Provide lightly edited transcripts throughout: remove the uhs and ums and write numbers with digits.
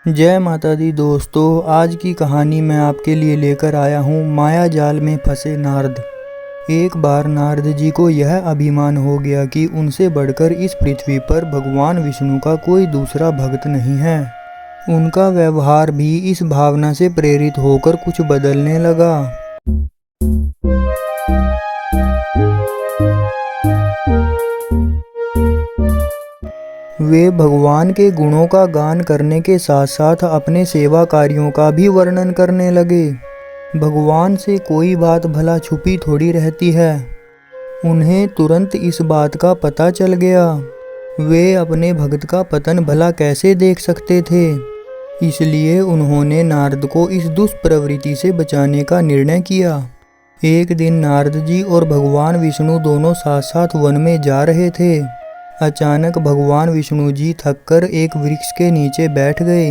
जय माता दी दोस्तों, आज की कहानी मैं आपके लिए लेकर आया हूँ माया जाल में फंसे नारद। एक बार नारद जी को यह अभिमान हो गया कि उनसे बढ़कर इस पृथ्वी पर भगवान विष्णु का कोई दूसरा भक्त नहीं है। उनका व्यवहार भी इस भावना से प्रेरित होकर कुछ बदलने लगा। वे भगवान के गुणों का गान करने के साथ साथ अपने सेवा कार्यों का भी वर्णन करने लगे। भगवान से कोई बात भला छुपी थोड़ी रहती है। उन्हें तुरंत इस बात का पता चल गया। वे अपने भक्त का पतन भला कैसे देख सकते थे। इसलिए उन्होंने नारद को इस दुष्प्रवृत्ति से बचाने का निर्णय किया। एक दिन नारद जी और भगवान विष्णु दोनों साथ साथ वन में जा रहे थे। अचानक भगवान विष्णु जी थककर एक वृक्ष के नीचे बैठ गए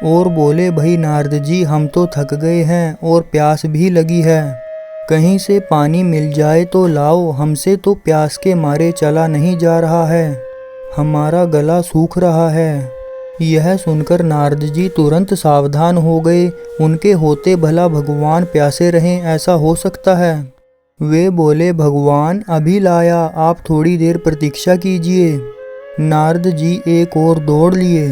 और बोले, भाई नारद जी, हम तो थक गए हैं और प्यास भी लगी है। कहीं से पानी मिल जाए तो लाओ, हमसे तो प्यास के मारे चला नहीं जा रहा है, हमारा गला सूख रहा है। यह सुनकर नारद जी तुरंत सावधान हो गए। उनके होते भला भगवान प्यासे रहें, ऐसा हो सकता है? वे बोले, भगवान अभी लाया, आप थोड़ी देर प्रतीक्षा कीजिए। नारद जी एक और दौड़ लिए।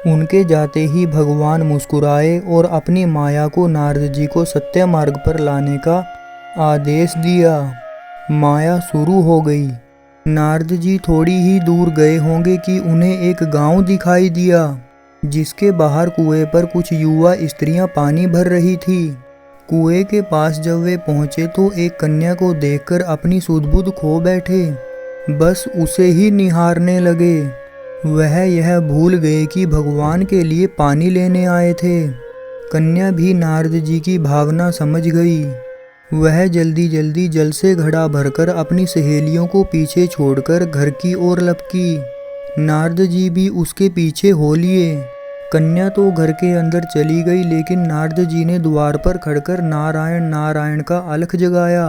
उनके जाते ही भगवान मुस्कुराए और अपनी माया को नारद जी को सत्य मार्ग पर लाने का आदेश दिया। माया शुरू हो गई। नारद जी थोड़ी ही दूर गए होंगे कि उन्हें एक गांव दिखाई दिया, जिसके बाहर कुएं पर कुछ युवा स्त्रियां पानी भर रही थी। कुएं के पास जब वे पहुंचे तो एक कन्या को देखकर अपनी सुध-बुध खो बैठे। बस उसे ही निहारने लगे। वह यह भूल गए कि भगवान के लिए पानी लेने आए थे। कन्या भी नारद जी की भावना समझ गई। वह जल्दी जल्दी जल से घड़ा भरकर अपनी सहेलियों को पीछे छोड़कर घर की ओर लपकी। नारद जी भी उसके पीछे हो लिए। कन्या तो घर के अंदर चली गई, लेकिन नारद जी ने द्वार पर खड़कर नारायण नारायण का अलख जगाया।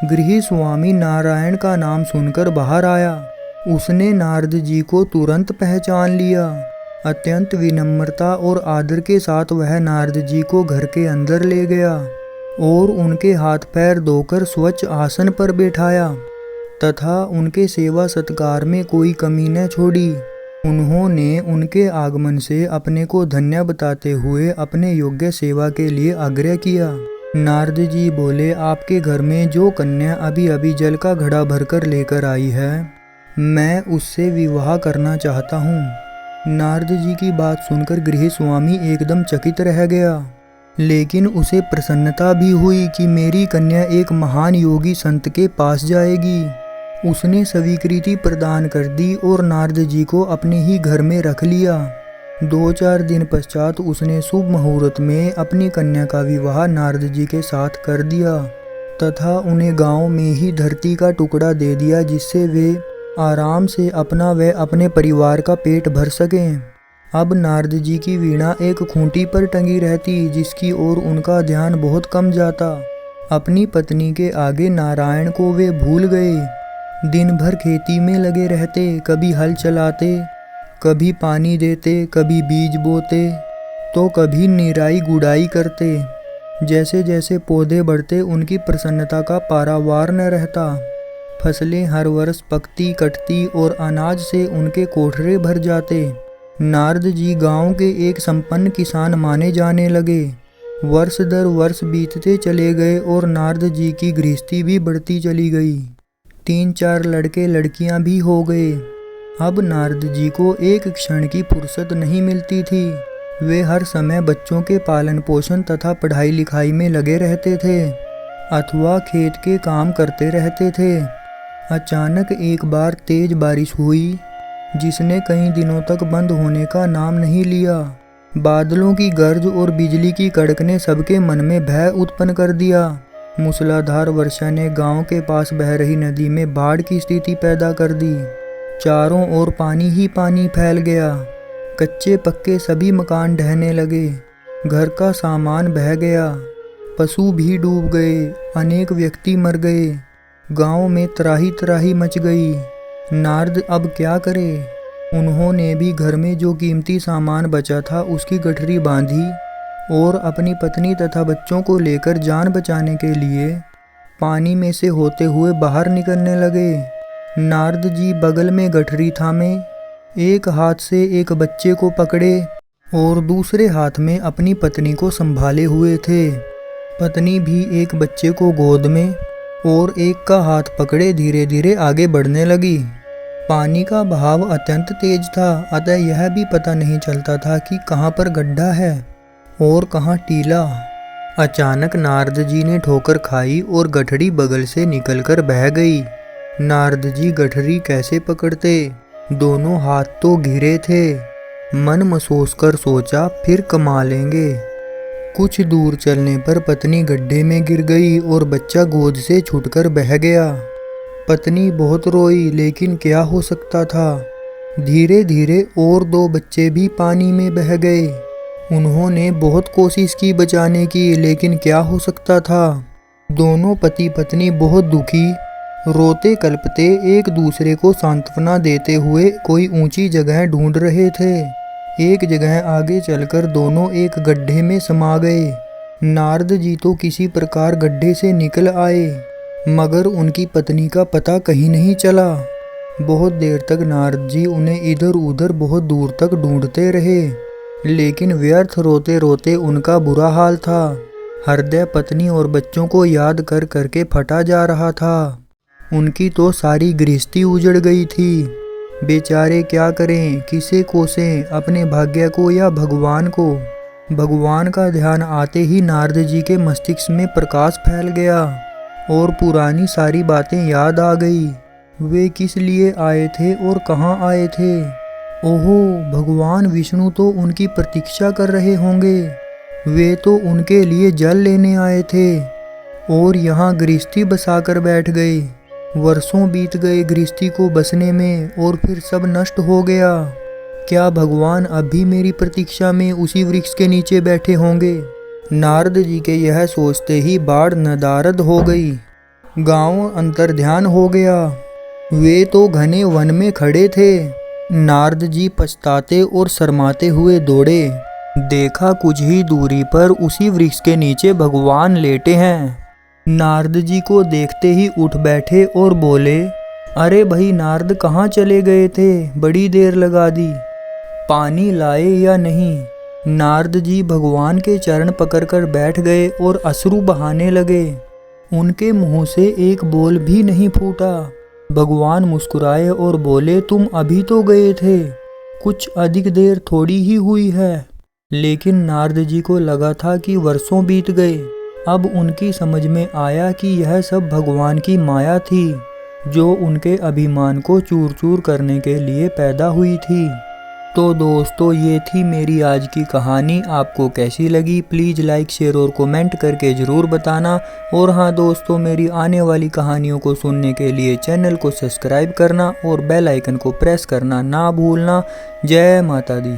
गृह स्वामी नारायण का नाम सुनकर बाहर आया। उसने नारद जी को तुरंत पहचान लिया। अत्यंत विनम्रता और आदर के साथ वह नारद जी को घर के अंदर ले गया और उनके हाथ पैर धोकर स्वच्छ आसन पर बैठाया तथा उनके सेवा सत्कार में कोई कमी न छोड़ी। उन्होंने उनके आगमन से अपने को धन्य बताते हुए अपने योग्य सेवा के लिए आग्रह किया। नारद जी बोले, आपके घर में जो कन्या अभी अभी जल का घड़ा भरकर लेकर आई है, मैं उससे विवाह करना चाहता हूँ। नारद जी की बात सुनकर गृह स्वामी एकदम चकित रह गया, लेकिन उसे प्रसन्नता भी हुई कि मेरी कन्या एक महान योगी संत के पास जाएगी। उसने स्वीकृति प्रदान कर दी और नारद जी को अपने ही घर में रख लिया। 2-4 दिन पश्चात उसने शुभ मुहूर्त में अपनी कन्या का विवाह नारद जी के साथ कर दिया तथा उन्हें गांव में ही धरती का टुकड़ा दे दिया, जिससे वे आराम से अपना व अपने परिवार का पेट भर सकें। अब नारद जी की वीणा एक खूंटी पर टंगी रहती, जिसकी ओर उनका ध्यान बहुत कम जाता। अपनी पत्नी के आगे नारायण को वे भूल गए। दिन भर खेती में लगे रहते, कभी हल चलाते, कभी पानी देते, कभी बीज बोते, तो कभी निराई गुड़ाई करते। जैसे जैसे पौधे बढ़ते उनकी प्रसन्नता का पारावार न रहता। फसलें हर वर्ष पकती कटती और अनाज से उनके कोठरे भर जाते। नारद जी गांव के एक संपन्न किसान माने जाने लगे। वर्ष दर वर्ष बीतते चले गए और नारद जी की गृहस्थी भी बढ़ती चली गई। 3-4 लड़के लड़कियां भी हो गए। अब नारद जी को एक क्षण की फुर्सत नहीं मिलती थी। वे हर समय बच्चों के पालन पोषण तथा पढ़ाई लिखाई में लगे रहते थे अथवा खेत के काम करते रहते थे। अचानक एक बार तेज बारिश हुई, जिसने कई दिनों तक बंद होने का नाम नहीं लिया। बादलों की गर्ज और बिजली की कड़क ने सबके मन में भय उत्पन्न कर दिया। मूसलाधार वर्षा ने गांव के पास बह रही नदी में बाढ़ की स्थिति पैदा कर दी। चारों ओर पानी ही पानी फैल गया। कच्चे पक्के सभी मकान ढहने लगे। घर का सामान बह गया। पशु भी डूब गए। अनेक व्यक्ति मर गए। गांव में त्राही त्राही मच गई। नारद अब क्या करे? उन्होंने भी घर में जो कीमती सामान बचा था उसकी गठरी बांधी और अपनी पत्नी तथा बच्चों को लेकर जान बचाने के लिए पानी में से होते हुए बाहर निकलने लगे। नारद जी बगल में गठरी थामे, एक हाथ से एक बच्चे को पकड़े और दूसरे हाथ में अपनी पत्नी को संभाले हुए थे। पत्नी भी एक बच्चे को गोद में और एक का हाथ पकड़े धीरे धीरे आगे बढ़ने लगी। पानी का बहाव अत्यंत तेज था, अतः यह भी पता नहीं चलता था कि कहाँ पर गड्ढा है और कहाँ टीला। अचानक नारद जी ने ठोकर खाई और गठरी बगल से निकलकर बह गई। नारद जी गठरी कैसे पकड़ते, दोनों हाथ तो घिरे थे। मन महसूस कर सोचा फिर कमा लेंगे। कुछ दूर चलने पर पत्नी गड्ढे में गिर गई और बच्चा गोद से छूटकर बह गया। पत्नी बहुत रोई, लेकिन क्या हो सकता था। धीरे धीरे और 2 बच्चे भी पानी में बह गए। उन्होंने बहुत कोशिश की बचाने की, लेकिन क्या हो सकता था। दोनों पति पत्नी बहुत दुखी, रोते कल्पते एक दूसरे को सांत्वना देते हुए कोई ऊंची जगह ढूंढ रहे थे। एक जगह आगे चलकर दोनों एक गड्ढे में समा गए। नारद जी तो किसी प्रकार गड्ढे से निकल आए, मगर उनकी पत्नी का पता कहीं नहीं चला। बहुत देर तक नारद जी उन्हें इधर उधर बहुत दूर तक ढूंढते रहे, लेकिन व्यर्थ रोते रोते उनका बुरा हाल था। हृदय पत्नी और बच्चों को याद कर करके फटा जा रहा था। उनकी तो सारी गृहस्थी उजड़ गई थी। बेचारे क्या करें, किसे कोसें, अपने भाग्य को या भगवान को। भगवान का ध्यान आते ही नारद जी के मस्तिष्क में प्रकाश फैल गया और पुरानी सारी बातें याद आ गई। वे किस लिए आए थे और कहाँ आए थे। ओहो, भगवान विष्णु तो उनकी प्रतीक्षा कर रहे होंगे। वे तो उनके लिए जल लेने आए थे और यहाँ गृहस्थी बसाकर बैठ गए। वर्षों बीत गए गृहस्थी को बसने में और फिर सब नष्ट हो गया। क्या भगवान अभी मेरी प्रतीक्षा में उसी वृक्ष के नीचे बैठे होंगे। नारद जी के यह सोचते ही बाढ़ नदारद हो गई। गांव अंतर्ध्यान हो गया। वे तो घने वन में खड़े थे। नारद जी पछताते और शर्माते हुए दौड़े। देखा कुछ ही दूरी पर उसी वृक्ष के नीचे भगवान लेटे हैं। नारद जी को देखते ही उठ बैठे और बोले, अरे भाई नारद, कहाँ चले गए थे, बड़ी देर लगा दी, पानी लाए या नहीं। नारद जी भगवान के चरण पकड़कर बैठ गए और अश्रु बहाने लगे। उनके मुंह से एक बोल भी नहीं फूटा। भगवान मुस्कुराए और बोले, तुम अभी तो गए थे, कुछ अधिक देर थोड़ी ही हुई है। लेकिन नारद जी को लगा था कि वर्षों बीत गए। अब उनकी समझ में आया कि यह सब भगवान की माया थी, जो उनके अभिमान को चूर चूर करने के लिए पैदा हुई थी। तो दोस्तों, ये थी मेरी आज की कहानी। आपको कैसी लगी प्लीज़ लाइक, शेयर और कमेंट करके ज़रूर बताना। और हाँ दोस्तों, मेरी आने वाली कहानियों को सुनने के लिए चैनल को सब्सक्राइब करना और बेल आइकन को प्रेस करना ना भूलना। जय माता दी।